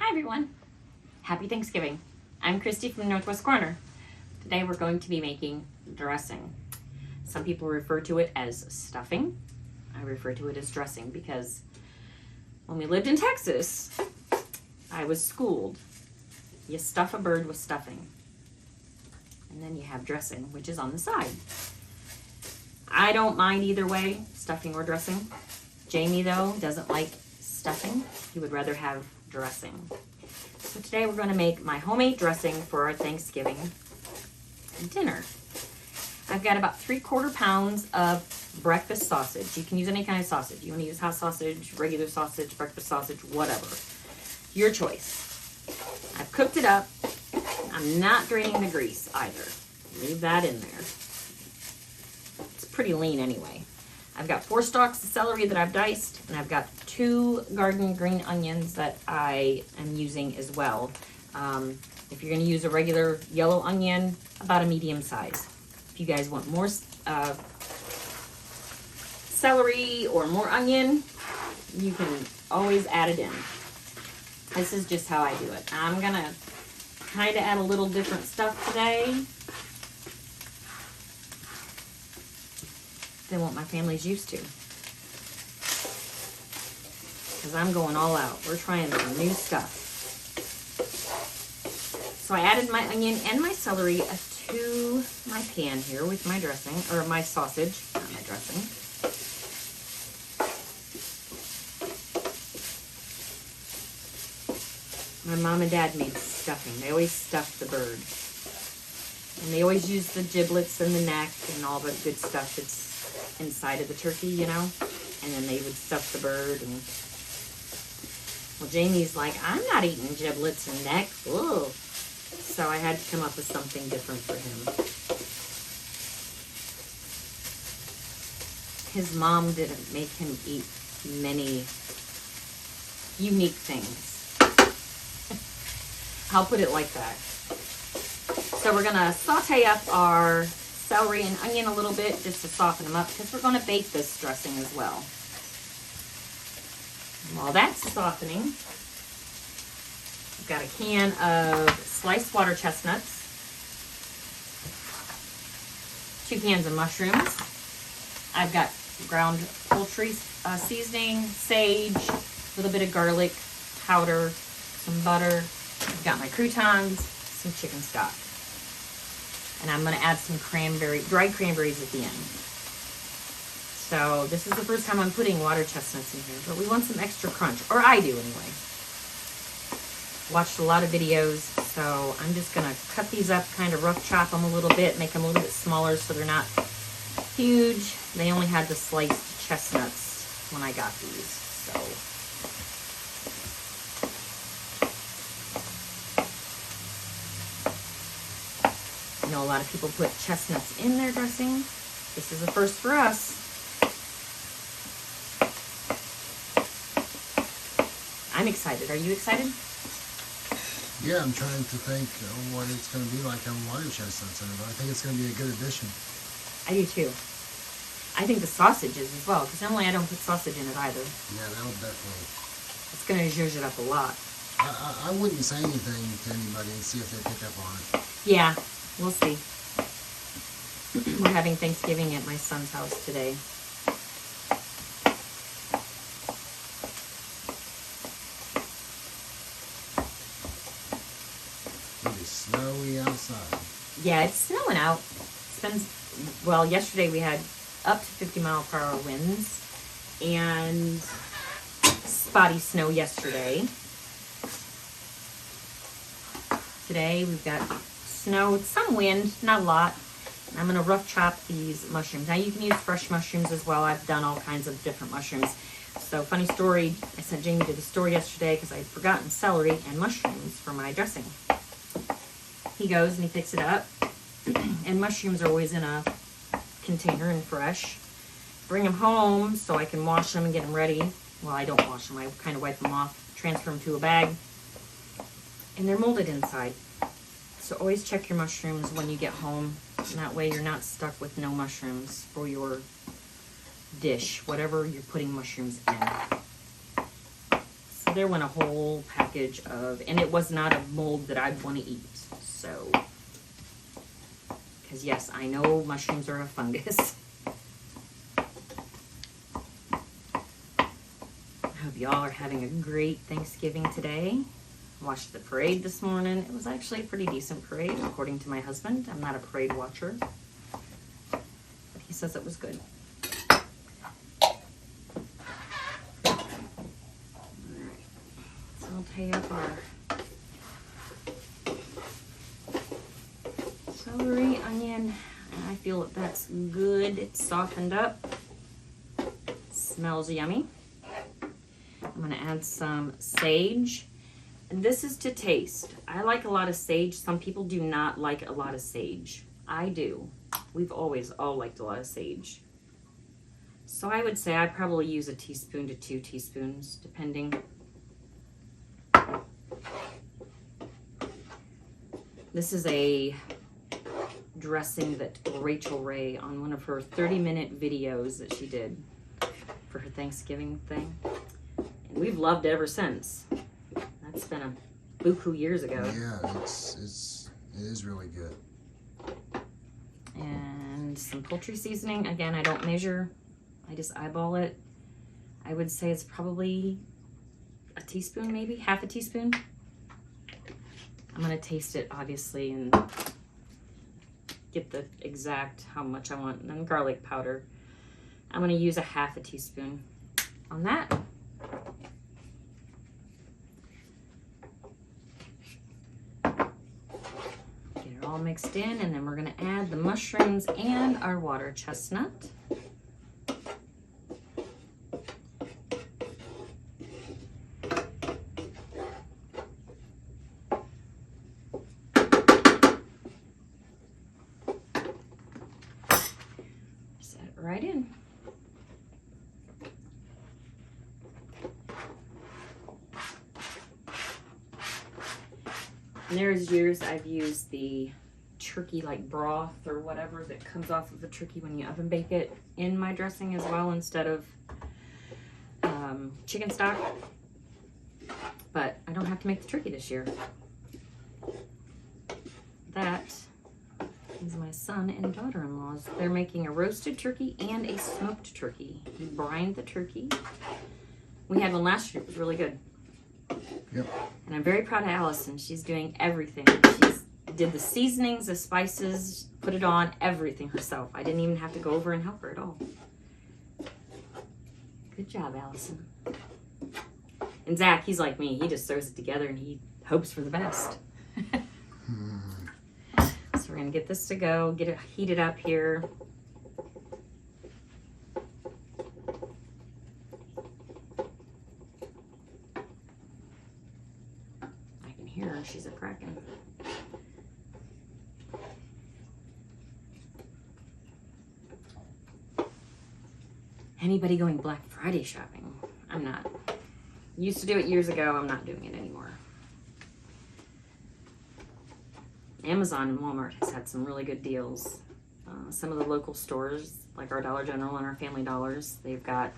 Hi everyone. Happy Thanksgiving. I'm Christy from Northwest Corner. Today we're going to be making dressing. Some people refer to it as stuffing. I refer to it as dressing because when we lived in Texas, I was schooled. You stuff a bird with stuffing. And then you have dressing, which is on the side. I don't mind either way, stuffing or dressing. Jamie, though, doesn't like stuffing. He would rather have dressing. So today we're going to make my homemade dressing for our Thanksgiving dinner. I've got about 3/4 pounds of breakfast sausage. You can use any kind of sausage. You want to use hot sausage, regular sausage, breakfast sausage, whatever. Your choice. I've cooked it up. I'm not draining the grease either. Leave that in there. It's pretty lean anyway. I've got 4 stalks of celery that I've diced, and I've got 2 garden green onions that I am using as well. If you're going to use a regular yellow onion, about a medium size. If you guys want more celery or more onion, you can always add it in. This is just how I do it. I'm going to kind of add a little different stuff today than what my family's used to. Because I'm going all out. We're trying some new stuff. So I added my onion and my celery to my pan here with my dressing, or my sausage, not my dressing. My mom and dad made stuffing. They always stuffed the bird. And they always used the giblets and the neck and all the good stuff that's inside of the turkey, you know? And then they would stuff the bird. And well, Jamie's like, I'm not eating giblets and neck. Ugh. So I had to come up with something different for him. His mom didn't make him eat many unique things. I'll put it like that. So we're going to saute up our celery and onion a little bit just to soften them up because we're going to bake this dressing as well. And while that's softening, I've got a can of sliced water chestnuts, 2 cans of mushrooms. I've got ground poultry seasoning, sage, a little bit of garlic powder, some butter. I've got my croutons, some chicken stock. And I'm going to add some dried cranberries at the end. So this is the first time I'm putting water chestnuts in here, but we want some extra crunch, or I do anyway. Watched a lot of videos, so I'm just going to cut these up, kind of rough chop them a little bit, make them a little bit smaller so they're not huge. They only had the sliced chestnuts when I got these, so. I know a lot of people put chestnuts in their dressing. This is a first for us. I'm excited. Are you excited? Yeah, I'm trying to think what it's going to be like on water chestnuts in it, but I think it's going to be a good addition. I do too. I think the sausage is as well, because normally I don't put sausage in it either. Yeah, that'll definitely. It's going to zhuzh it up a lot. I wouldn't say anything to anybody and see if they pick up on it. Yeah, we'll see. We're having Thanksgiving at my son's house today. Snowy outside. Yeah, it's snowing out. It's been, well, yesterday we had up to 50-mile-per-hour winds and spotty snow yesterday. Today we've got snow, some wind, not a lot. I'm going to rough chop these mushrooms. Now you can use fresh mushrooms as well. I've done all kinds of different mushrooms. So funny story, I sent Jamie to the store yesterday because I'd forgotten celery and mushrooms for my dressing. He goes and he picks it up, and mushrooms are always in a container and fresh. Bring them home so I can wash them and get them ready. Well, I don't wash them. I kind of wipe them off, transfer them to a bag, and they're molded inside. So always check your mushrooms when you get home, and that way you're not stuck with no mushrooms for your dish, whatever you're putting mushrooms in. So there went a whole package of, and it was not a mold that I'd want to eat. So, because yes, I know mushrooms are a fungus. I hope y'all are having a great Thanksgiving today. Watched the parade this morning. It was actually a pretty decent parade, according to my husband. I'm not a parade watcher, but he says it was good. Saute up our celery, onion, and I feel that that's good. It's softened up. Smells yummy. I'm gonna add some sage. And this is to taste. I like a lot of sage. Some people do not like a lot of sage. I do. We've always all liked a lot of sage. So I would say I probably use a teaspoon to 2 teaspoons, depending. This is a dressing that Rachel Ray on one of her 30-minute videos that she did for her Thanksgiving thing. And we've loved it ever since. That's been a buku years ago. Yeah, it is really good. And some poultry seasoning. Again, I don't measure. I just eyeball it. I would say it's probably a teaspoon, maybe half a teaspoon. I'm gonna taste it obviously and get the exact how much I want. And then garlic powder. I'm gonna use a half a teaspoon on that. Get it all mixed in, and then we're gonna add the mushrooms and our water chestnut. Set it right in. And there's years I've used the turkey like broth or whatever that comes off of the turkey when you oven bake it in my dressing as well instead of chicken stock. But I don't have to make the turkey this year. That is my son and daughter-in-law's. They're making a roasted turkey and a smoked turkey. He brined the turkey. We had one last year. It was really good. Yep. And I'm very proud of Allison. She's doing everything. She's did the seasonings, the spices, put it on, everything herself. I didn't even have to go over and help her at all. Good job, Allison. And Zach, he's like me. He just throws it together and he hopes for the best. So we're going to get this to go, get it heated up here. I can hear her. She's a cracking. Anybody going Black Friday shopping? I'm not. Used to do it years ago. I'm not doing it anymore. Amazon and Walmart has had some really good deals. Some of the local stores, like our Dollar General and our Family Dollars, they've got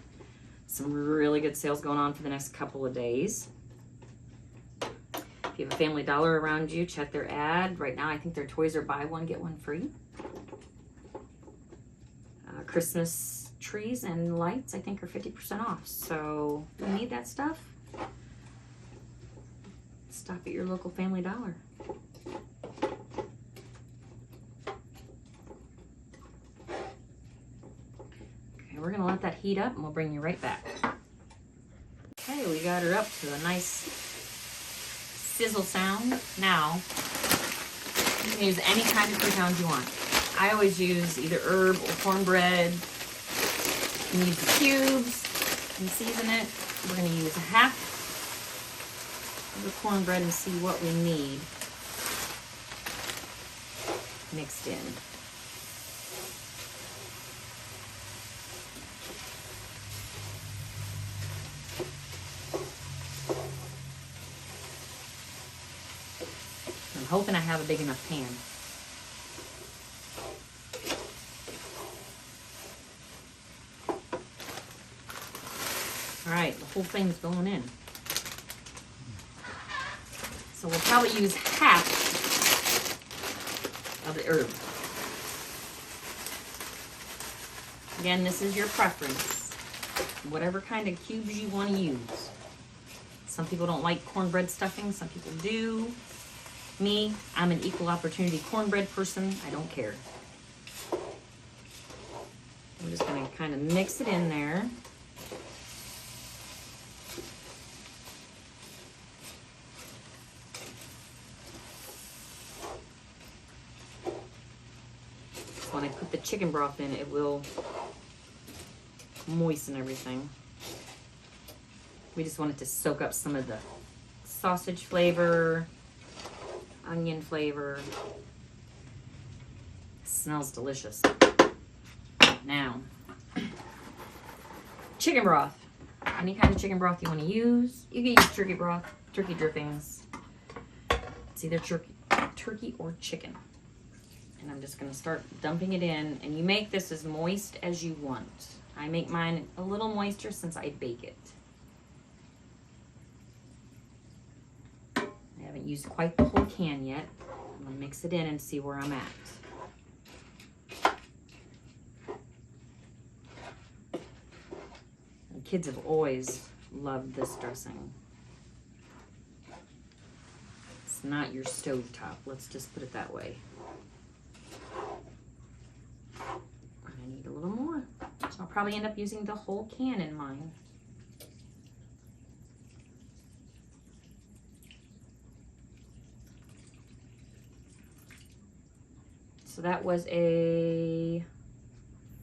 some really good sales going on for the next couple of days. If you have a Family Dollar around you, check their ad. Right now, I think their toys are buy one, get one free. Christmas trees and lights, I think, are 50% off. So if you need that stuff, stop at your local Family Dollar. Okay, we're gonna let that heat up and we'll bring you right back. Okay, we got her up to a nice sizzle sound. Now, you can use any kind of croutons you want. I always use either herb or cornbread. You can use the cubes and season it. We're going to use a half of the cornbread and see what we need mixed in. I'm hoping I have a big enough pan. All right, the whole thing's going in. So we'll probably use half of the herb. Again, this is your preference. Whatever kind of cubes you want to use. Some people don't like cornbread stuffing, some people do. Me, I'm an equal opportunity cornbread person. I don't care. I'm just going to kind of mix it in there. When I put the chicken broth in, it will moisten everything. We just want it to soak up some of the sausage flavor, onion flavor. It smells delicious. Now, chicken broth. Any kind of chicken broth you want to use. You can use turkey broth, turkey drippings. It's either turkey or chicken. And I'm just going to start dumping it in. And you make this as moist as you want. I make mine a little moister since I bake it. I haven't used quite the whole can yet. I'm going to mix it in and see where I'm at. And kids have always loved this dressing. It's not your stovetop. Let's just put it that way. I need a little more. So I'll probably end up using the whole can in mine. So that was a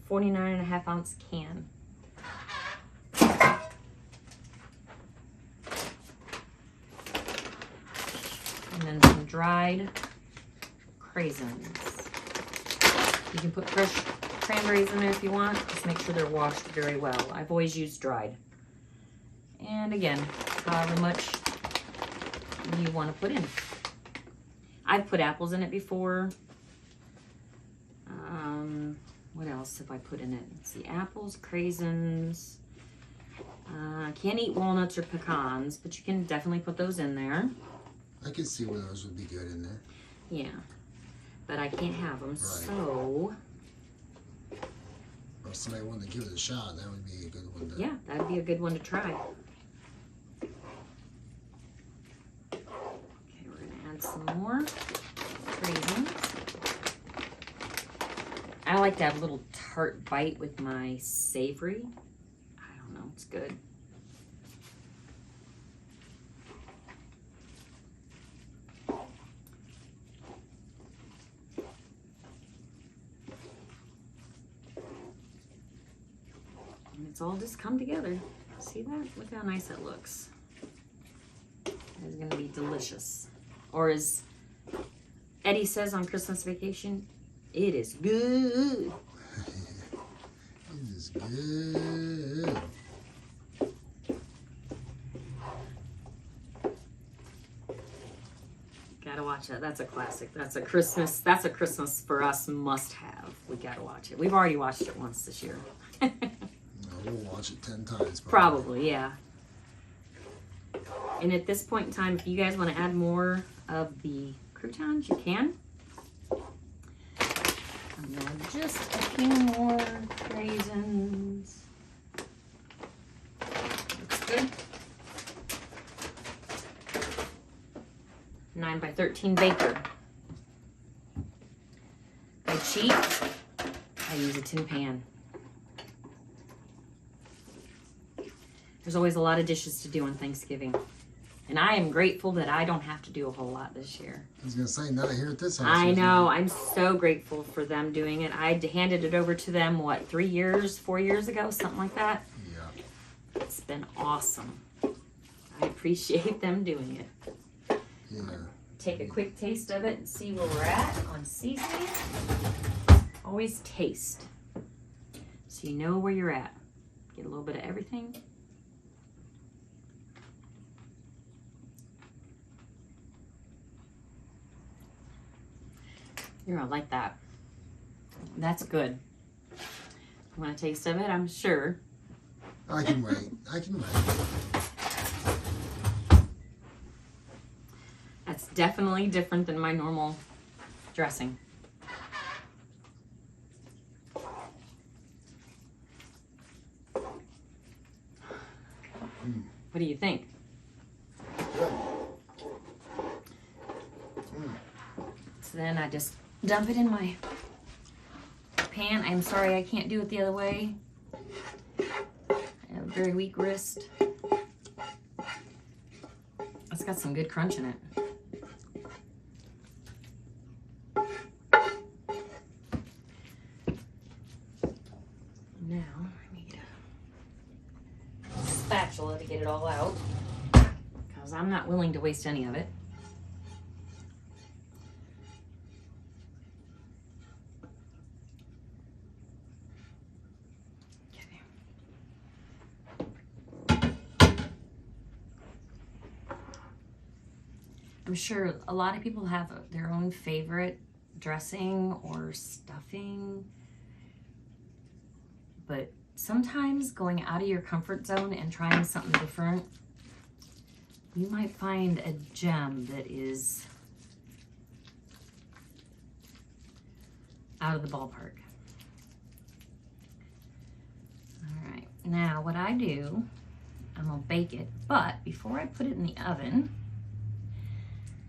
49.5 ounce can. And then some dried craisins. You can put fresh cranberries in there if you want. Just make sure they're washed very well. I've always used dried. And again, however much you want to put in. I've put apples in it before. What else have I put in it? Let's see, apples, craisins. Can't eat walnuts or pecans, but you can definitely put those in there. I can see where those would be good in there. Yeah, but I can't have them, right. So... Or if somebody wanted to give it a shot, that would be a good one to... Yeah, that would be a good one to try. Okay, we're going to add some more craisins. I like to have a little tart bite with my savory. I don't know, it's good. And it's all just come together. See that? Look how nice it looks. It's going to be delicious. Or as Eddie says on Christmas Vacation, it is good. It is good. Gotta watch that. That's a classic. That's a Christmas for us must have. We gotta watch it. We've already watched it once this year. No, we'll watch it 10 times. Probably, yeah. And at this point in time, if you guys want to add more of the croutons, you can. And then just a few more raisins. Looks good. 9 by 13 baker. If I cheat, I use a tin pan. There's always a lot of dishes to do on Thanksgiving. And I am grateful that I don't have to do a whole lot this year. I was going to say, not here at this house. I know. I'm so grateful for them doing it. I handed it over to them, what, 4 years ago? Something like that? Yeah. It's been awesome. I appreciate them doing it. Yeah. Take a quick taste of it and see where we're at on seasoning. Always taste, so you know where you're at. Get a little bit of everything. You're gonna like that. That's good. You want a taste of it? I'm sure. I can wait. I can wait. That's definitely different than my normal dressing. What do you think? Good. So then I just dump it in my pan. I'm sorry I can't do it the other way. I have a very weak wrist. It's got some good crunch in it. Now I need a spatula to get it all out because I'm not willing to waste any of it. I'm sure a lot of people have their own favorite dressing or stuffing, but sometimes going out of your comfort zone and trying something different, you might find a gem that is out of the ballpark. All right, now what I do, I'm gonna bake it, but before I put it in the oven,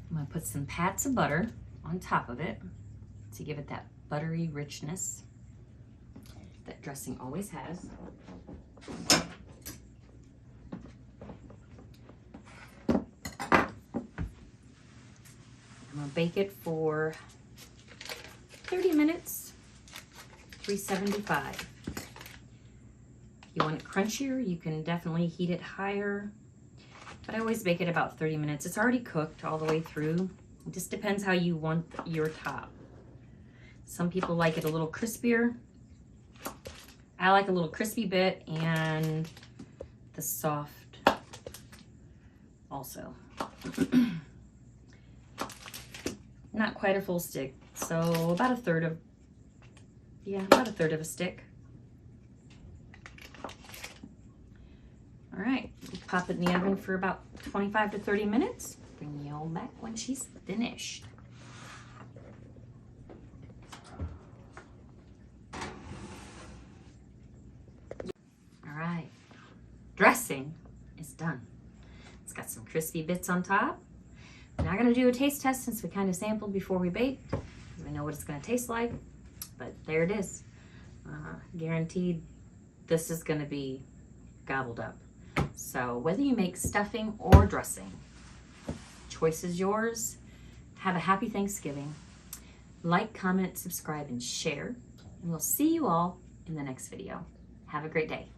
I'm gonna put some pats of butter on top of it to give it that buttery richness that dressing always has. I'm gonna bake it for 30 minutes, 375. If you want it crunchier, you can definitely heat it higher. But I always bake it about 30 minutes. It's already cooked all the way through. It just depends how you want your top. Some people like it a little crispier. I like a little crispy bit and the soft also. Not quite a full stick, so about a third of a stick. All right, pop it in the oven for about 25 to 30 minutes. Bring you all back when she's finished. All right, dressing is done. It's got some crispy bits on top. We're not gonna do a taste test since we kind of sampled before we baked. We know what it's gonna taste like, but there it is. Guaranteed this is gonna be gobbled up. So whether you make stuffing or dressing, choice is yours. Have a happy Thanksgiving. Like, comment, subscribe, and share. And we'll see you all in the next video. Have a great day.